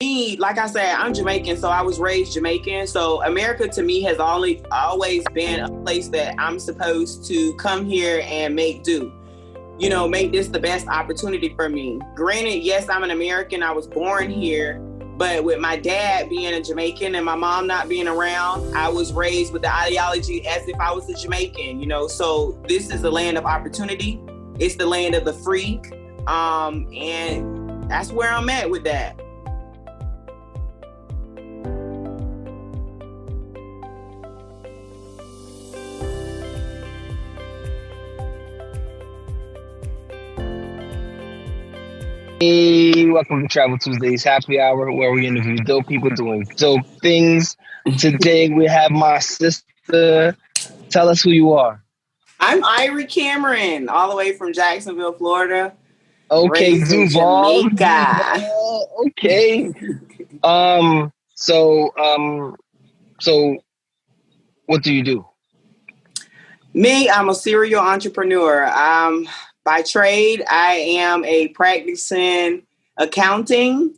Me, like I said, I'm Jamaican, so I was raised Jamaican. So America to me has always been a place that I'm supposed to come here and make do. Make this the best opportunity for me. Granted, yes, I'm an American. I was born here, but with my dad being a Jamaican and my mom not being around, I was raised with the ideology as if I was a Jamaican. So this is the land of opportunity. It's the land of the free, and that's where I'm at with that. Hey, welcome to Travel Tuesdays Happy Hour, where we interview dope people doing dope things. Today we have my sister. Tell us who you are. I'm Irie Cameron, all the way from Jacksonville, Florida. Okay, Raised in Duval. Jamaica. Okay. So what do you do? Me, I'm a serial entrepreneur. By trade, I am a practicing accounting.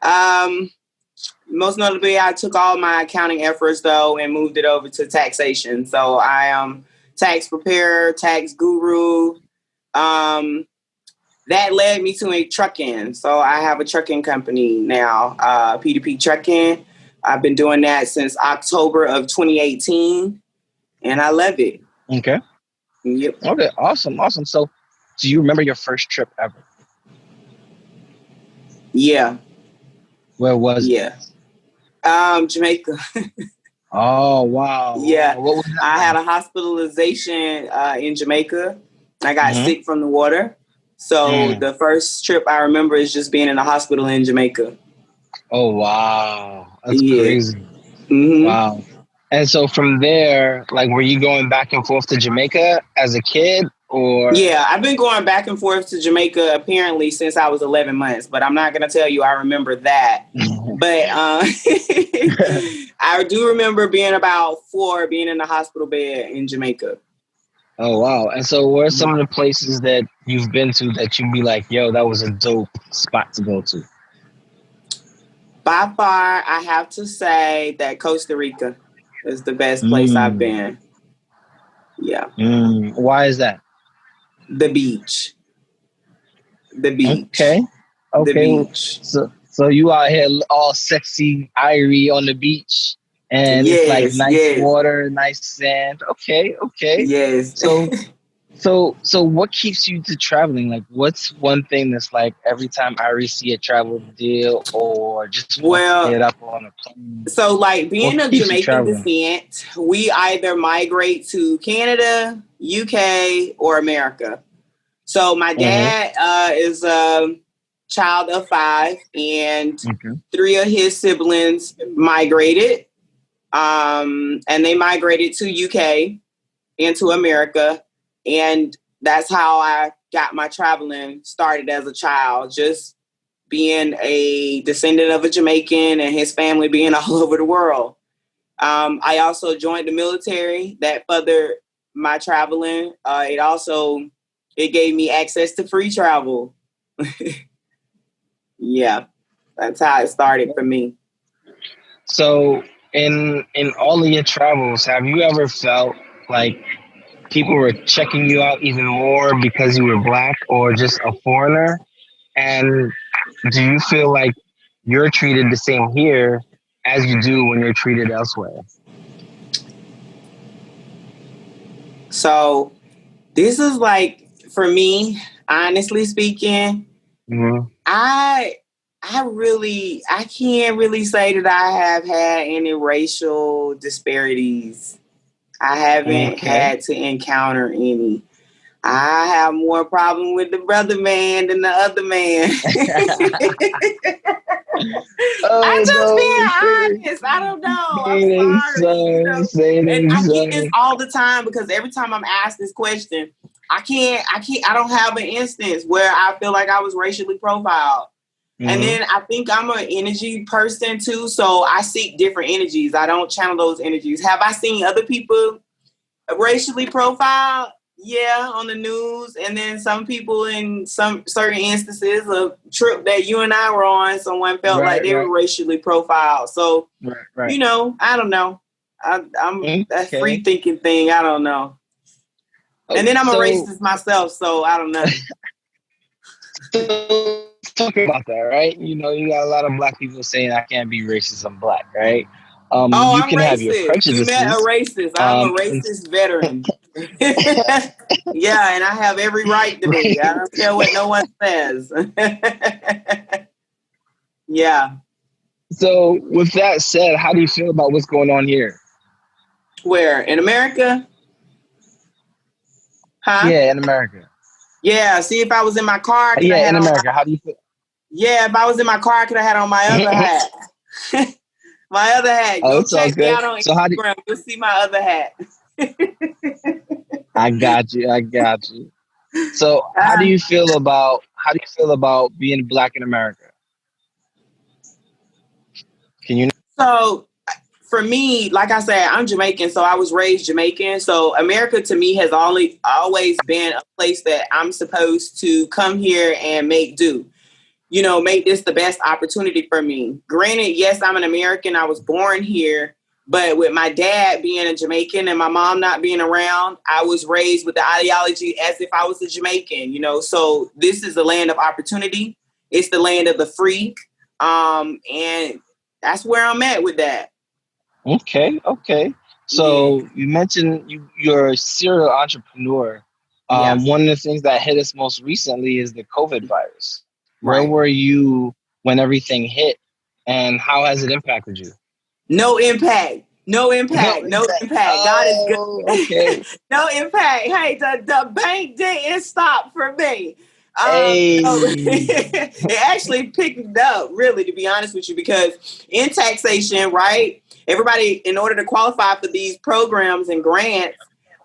Most notably, I took all my accounting efforts, though, and moved it over to taxation. So I am tax preparer, tax guru. That led me to a trucking. So I have a trucking company now, P2P Trucking. I've been doing that since October of 2018, and I love it. Okay. Yep. Okay, awesome. So do you remember your first trip ever? Yeah. Where was it? Yeah. Jamaica. Oh, wow. Yeah. What was that I like? had a hospitalization in Jamaica. I got sick from the water. So the first trip I remember is just being in the hospital in Jamaica. Oh, wow. That's Yeah. crazy. Mm-hmm. Wow. And so from there, like, were you going back and forth to Jamaica as a kid, or? Yeah, I've been going back and forth to Jamaica apparently since I was 11 months, but I'm not going to tell you I remember that. But I do remember being about 4, being in the hospital bed in Jamaica. Oh, wow. And so what are some of the places that you've been to that you'd be like, yo, that was a dope spot to go to? By far, I have to say that Costa Rica is the best place I've been. Yeah. Why is that? The beach. The beach. Okay. The beach. So you out here all sexy, Irie on the beach, and it's like nice water, nice sand. Okay. Yes. So what keeps you to traveling? Like, what's one thing that's like every time Irie see a travel deal or just want to get up on a plane? So like being of Jamaican descent, we either migrate to Canada, UK, or America. So my dad is a child of 5, and 3 of his siblings migrated. And they migrated to UK and to America. And that's how I got my traveling started as a child, just being a descendant of a Jamaican and his family being all over the world. I also joined the military. That furthered my traveling. It gave me access to free travel. Yeah, that's how it started for me. So in all of your travels, have you ever felt like people were checking you out even more because you were Black or just a foreigner? And do you feel like you're treated the same here as you do when you're treated elsewhere? So this is like, for me, honestly speaking, I can't really say that I have had any racial disparities. I haven't had to encounter any. I have more problem with the brother man than the other man. I'm just being honest. I don't know. I'm sorry. And I get this all the time because every time I'm asked this question, I don't have an instance where I feel like I was racially profiled. And then I think I'm an energy person too. So I seek different energies. I don't channel those energies. Have I seen other people racially profiled? Yeah, on the news, and then some people in some certain instances, a trip that you and I were on, someone felt like they were racially profiled. So, right. I don't know. I'm that Okay. free thinking thing. I don't know. And then I'm a racist myself, so I don't know. So talk about that, right? You got a lot of black people saying I can't be racist. I'm black, right? You I'm can have your racist. You met a prejudices. racist. I'm a racist veteran. Yeah, and I have every right to be. I don't care what no one says. Yeah. So, with that said, how do you feel about what's going on here? Where? In America? Huh? Yeah, in America. Yeah. See, if I was in my car, I could have Yeah, had in on America. How do you feel? Yeah, if I was in my car, I could have had on my other hat. My other hat. Oh, Go it's all check me good. out on So, Instagram. You'll see my other hat. I got you. I got you. So, how do you feel about being black in America? Can you? So for me, like I said, I'm Jamaican, so I was raised Jamaican. So America to me has always been a place that I'm supposed to come here and make do. Make this the best opportunity for me. Granted, yes, I'm an American. I was born here, but with my dad being a Jamaican and my mom not being around, I was raised with the ideology as if I was a Jamaican, So this is the land of opportunity. It's the land of the free. And that's where I'm at with that. Okay, okay. Yeah. So you mentioned you're a serial entrepreneur. Yeah. One of the things that hit us most recently is the COVID virus. Where Right. were you when everything hit, and how has it impacted you? No impact. No No impact. No impact. impact. God is Oh, good. okay. No impact. Hey, the bank didn't stop for me. No, Hey. it actually picked up, really, to be honest with you, because in taxation, right? Everybody, in order to qualify for these programs and grants,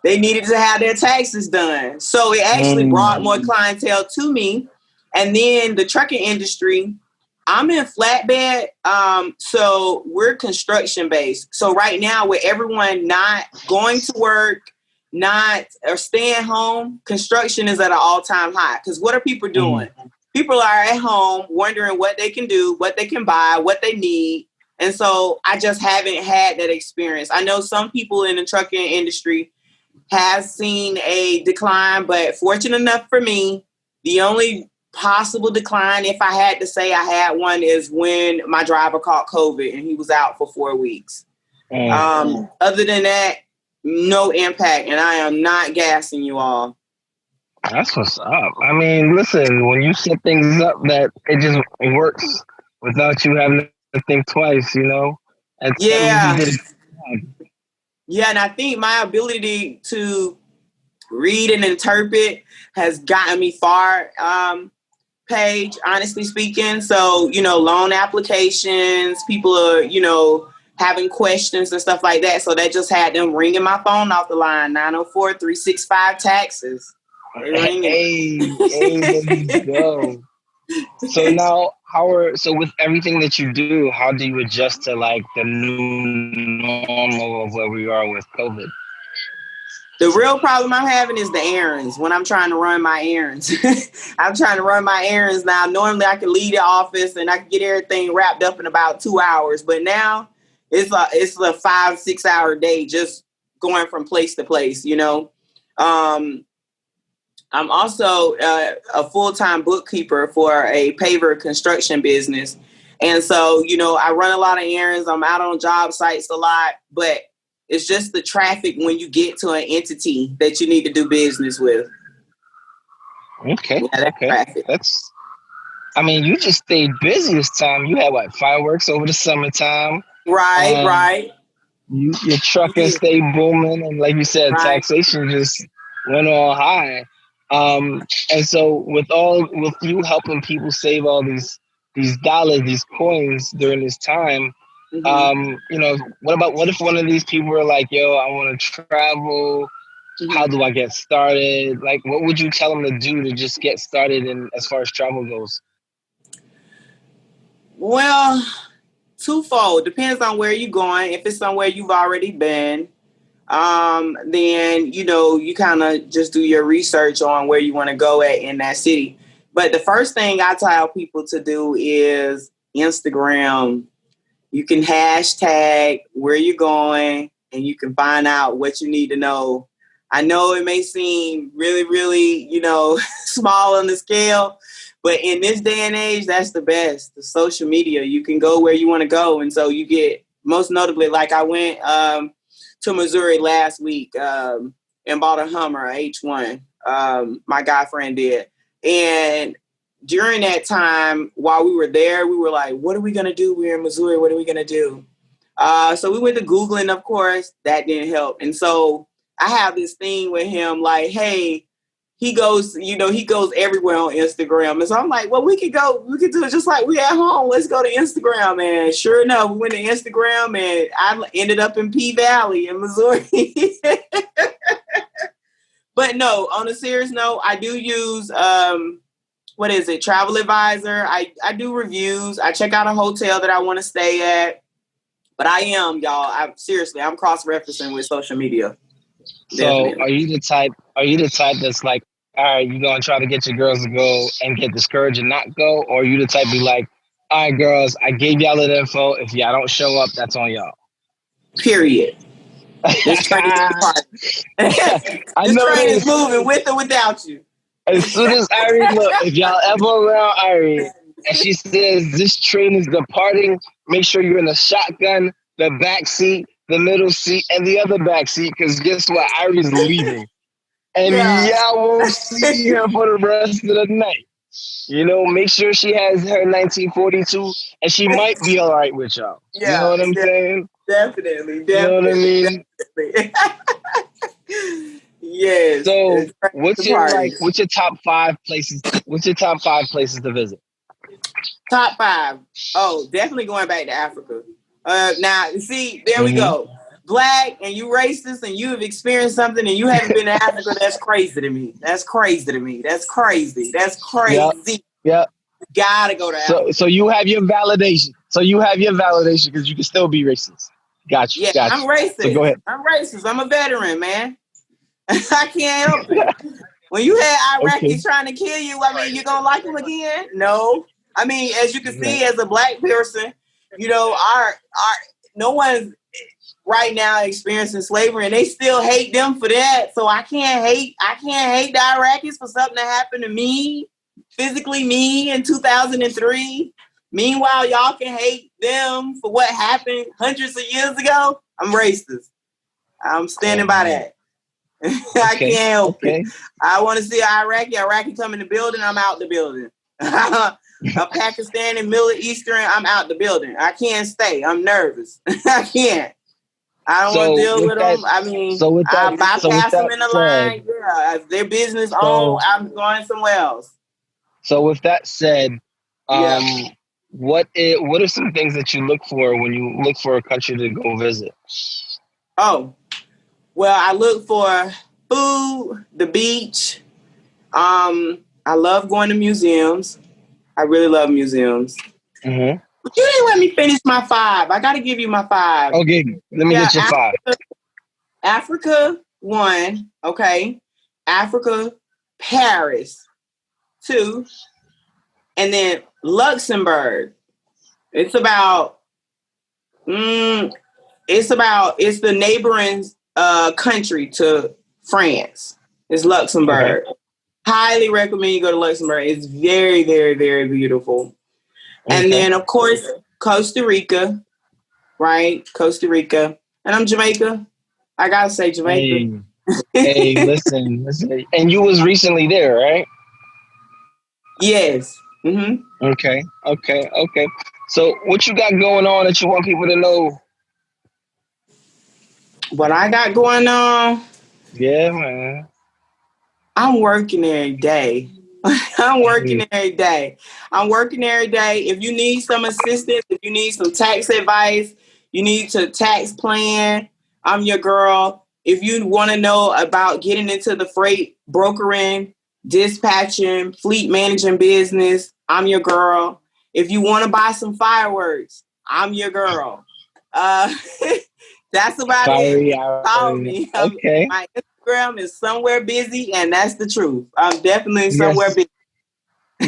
they needed to have their taxes done. So it actually brought more clientele to me. And then the trucking industry, I'm in flatbed, so we're construction based. So right now, with everyone not going to work, not or staying home, construction is at an all-time high. Because what are people doing? People are at home wondering what they can do, what they can buy, what they need. And so I just haven't had that experience. I know some people in the trucking industry have seen a decline, but fortunate enough for me, the only possible decline, if I had to say I had one, is when my driver caught COVID and he was out for 4 weeks. Other than that, no impact, and I am not gassing you all. That's what's up. I mean, listen, when you set things up that it just works without you having to think twice, and Yeah. you did it. Yeah, and I think my ability to read and interpret has gotten me far, Paige, honestly speaking. So, loan applications, people are, having questions and stuff like that. So that just had them ringing my phone off the line, 904-365 taxes. They ringing. Hey, there you go. So now, so with everything that you do, how do you adjust to like the new normal of where we are with COVID? The real problem I'm having is the errands when I'm trying to run my errands. I'm trying to run my errands now. Normally I could leave the office and I could get everything wrapped up in about 2 hours. But now it's a 5-6 hour day just going from place to place, I'm also a full-time bookkeeper for a paver construction business. And so, I run a lot of errands. I'm out on job sites a lot, but it's just the traffic when you get to an entity that you need to do business with. Okay. Yeah, that's traffic. I mean, you just stayed busy this time. You had fireworks over the summertime. Right. Your trucking stayed booming, and like you said, Right. taxation just went all high. And so with you helping people save all these dollars, these coins during this time, what if one of these people were like, yo, I want to travel. How do I get started? Like, what would you tell them to do to just get started in as far as travel goes? Well, twofold. Depends on where you're going. If it's somewhere you've already been, then, you kind of just do your research on where you want to go at in that city. But the first thing I tell people to do is Instagram. You can hashtag where you're going and you can find out what you need to know. I know it may seem really, really, small on the scale, but in this day and age, that's the best. The social media, you can go where you want to go. And so you get, most notably, like I went to Missouri last week and bought a Hummer, a H1. My guy friend did. And during that time, while we were there, we were like, what are we going to do? We're in Missouri. What are we going to do? So we went to Googling, of course. That didn't help. And so I have this thing with him like, hey, he goes everywhere on Instagram. And so I'm like, well, we could do it just like we at home. Let's go to Instagram. And sure enough, we went to Instagram and I ended up in P Valley in Missouri. But no, on a serious note, I do use, Travel Advisor. I do reviews. I check out a hotel that I want to stay at. But I am, y'all, I'm cross-referencing with social media. Definitely. So are you the type that's like, all right, you gonna try to get your girls to go and get discouraged and not go? Or are you the type to be like, all right, girls, I gave y'all the info. If y'all don't show up, that's on y'all. Period. This train is moving with or without you. As soon as Irie, look, if y'all ever around Irie and she says this train is departing, make sure you're in the shotgun, the back seat, the middle seat, and the other back seat, because guess what? Irie's leaving. And y'all won't see her for the rest of the night. Make sure she has her 1942, and she might be all right with y'all. Yeah, you know what I'm saying? Definitely. You know what I mean? Yes. So, what's your top 5 places? What's your top 5 places to visit? Top 5. Oh, definitely going back to Africa. Now, see, there we go. Black and you racist and you have experienced something and you haven't been to Africa, that's crazy to me. That's crazy. Yep. You gotta go to Africa. So you have your validation. Because you can still be racist. Gotcha. Yeah, gotcha. I'm racist. So go ahead. I'm racist. I'm a veteran, man. I can't help it. When you had Iraqis trying to kill you, you gonna like them again? No. As you can see, as a black person, our no one's right now experiencing slavery, and they still hate them for that. So I can't hate the Iraqis for something that happened to me, physically me in 2003. Meanwhile, y'all can hate them for what happened hundreds of years ago. I'm racist. I'm standing by that. I can't help it. I want to see an Iraqi come in the building, I'm out the building. A Pakistani, Middle Eastern, I'm out the building. I can't stay. I'm nervous. I can't. I don't want to deal with them. I bypass them in the line. Yeah, if their business on, I'm going somewhere else. So with that said, what are some things that you look for when you look for a country to go visit? Oh, well, I look for food, the beach. I love going to museums. I really love museums. Mm-hmm. But you didn't let me finish my 5. I got to give you my 5. Okay, let me get your 5. Africa, 1. Okay. Africa, Paris, 2. And then Luxembourg. It's the neighboring country to France. It's Luxembourg. Okay. Highly recommend you go to Luxembourg. It's very, very, very beautiful. Okay. And then, of course, Costa Rica, right? Costa Rica. And I'm Jamaica. I got to say Jamaica. Hey, listen. And you was recently there, right? Yes. Mm-hmm. Okay. So what you got going on that you want people to know? What I got going on? Yeah, man. I'm working every day. I'm working every day. If you need some assistance, if you need some tax advice, you need to tax plan, I'm your girl. If you want to know about getting into the freight brokering, dispatching, fleet managing business, I'm your girl. If you want to buy some fireworks, I'm your girl. That's about Fiery it. Call Irie. me. Okay. My Instagram is somewhere busy, and that's the truth. I'm definitely somewhere Yes. busy.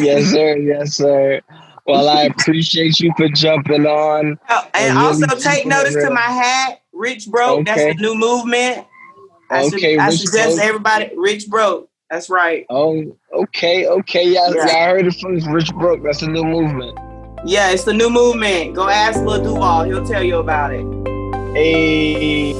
Yes, sir. Yes, sir. Well, I appreciate you for jumping on And and also really take keeping it notice to real. my hat, Rich Broke. That's the Okay. new movement. Okay, I Rich suggest Broke. everybody Rich Broke. That's right. Oh, okay, okay. Yeah, Yeah. yeah. I heard it from Rich Broke. That's a new movement. Yeah, it's the new movement. Go ask Lil Duval. He'll tell you about it. Hey.